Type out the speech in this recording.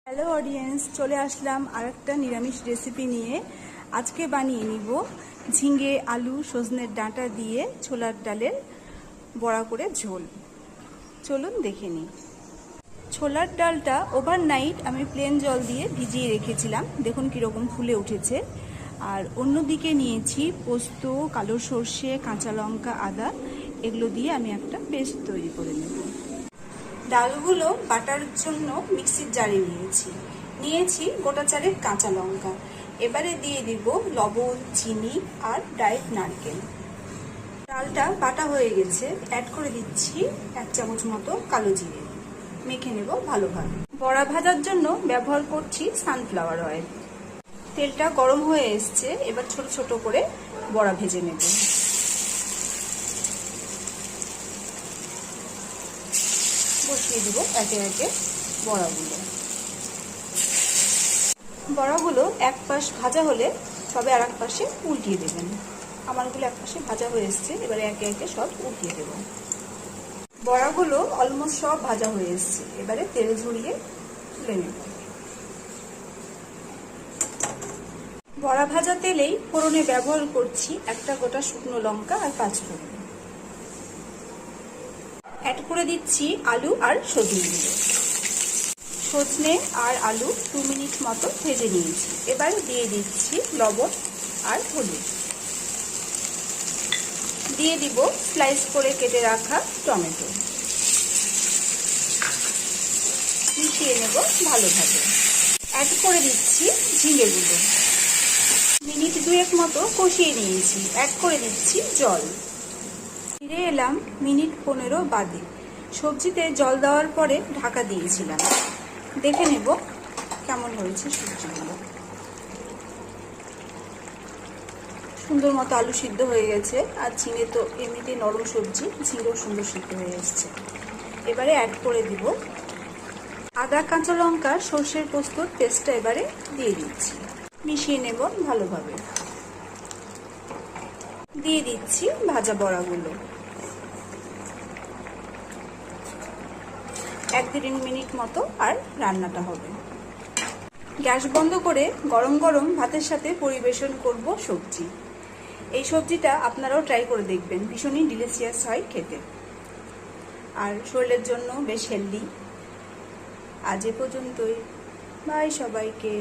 Hello audience, চলে আসলাম আরেকটা নিরামিষ রেসিপি নিয়ে। আজকে বানিয়ে নিব ঝিঙে, আলু, সজনের ডাঁটা দিয়ে ছোলার ডালের বড়া করে ঝোল। চলুন দেখে নিই। ছোলার ডালটা ওভারনাইট আমি প্লেন জল দিয়ে ভিজিয়ে রেখেছিলাম, দেখুন কীরকম ফুলে উঠেছে। আর অন্যদিকে নিয়েছি পোস্ত, কালো সর্ষে, কাঁচা লঙ্কা, আদা, এগুলো দিয়ে আমি একটা পেস্ট তৈরি করে নেব। ডালগুলো বাটার জন্য মিক্সির জারে নিয়েছি গোটা চারেক কাঁচা লঙ্কা। এবারে দিয়ে দিব লবণ, চিনি আর ডাইট নারকেল। ডালটা বাটা হয়ে গেছে, অ্যাড করে দিচ্ছি 1 চামচ মতো কালো জিরে। মেখে নেব ভালোভাবে। বড়া ভাজার জন্য ব্যবহার করছি সানফ্লাওয়ার অয়েল। তেলটা গরম হয়ে এসছে, এবার ছোট ছোট করে বড়া ভেজে নেব। বসিয়ে দিব একে একে বড়াগুলো এক পাশ ভাজা হলে তবে আর এক পাশে উল্টিয়ে দেবেন। আমারগুলো এক পাশে ভাজা হয়ে এসছে, এবারে একে একে সব উল্টিয়ে দেব। বড়াগুলো অলমোস্ট সব ভাজা হয়ে এসছে, এবারে তেল ঝরিয়ে তুলে নেব। বড়া ভাজা তেলেই ফোড়নে ব্যবহার করছি একটা গোটা শুকনো লঙ্কা আর 5 ফোড়ন। অ্যাড করে দিচ্ছি আলু আর সজনেগুলো। সজনে আর আলু 2 মিনিট মতো ভেজে নিয়েছি। এবার দিয়ে দিচ্ছি লবণ আর হলুদ। দিয়ে দিব স্লাইস করে কেটে রাখা টমেটো। মিশিয়ে নেব ভালোভাবে। অ্যাড করে দিচ্ছি ঝিঙেগুলো। মিনিট 2 মতো কষিয়ে নিয়েছি। অ্যাড করে দিচ্ছি জল। ফিরে এলাম মিনিট 15 বাদে। সবজিতে জল দেওয়ার পরে ঢাকা দিয়েছিলাম। দেখে নেব কেমন হয়েছে সবজিগুলো। সুন্দর মতো আলু সিদ্ধ হয়ে গেছে, আর ঝিঙে তো এমনিতে নরম সবজি, ঝিঙেও সুন্দর সিদ্ধ হয়ে এসছে। এবারে অ্যাড করে দিব আদা, কাঁচা লঙ্কা, সর্ষের পোস্তর পেস্টটা এবারে দিয়ে দিচ্ছি। মিশিয়ে নেব ভালোভাবে। দিয়ে দিচ্ছি ভাজা বড়াগুলো। 1-3 মিনিট মতো আর রান্নাটা হবে। গ্যাস বন্ধ করে গরম গরম ভাতের সাথে পরিবেশন করব সবজি। এই সবজিটা আপনারাও ট্রাই করে দেখবেন, ভীষণই ডিলিশিয়াস হয় খেতে, আর শরীরের জন্য বেশ হেলদি। আজ এ পর্যন্তই, বাই সবাইকে।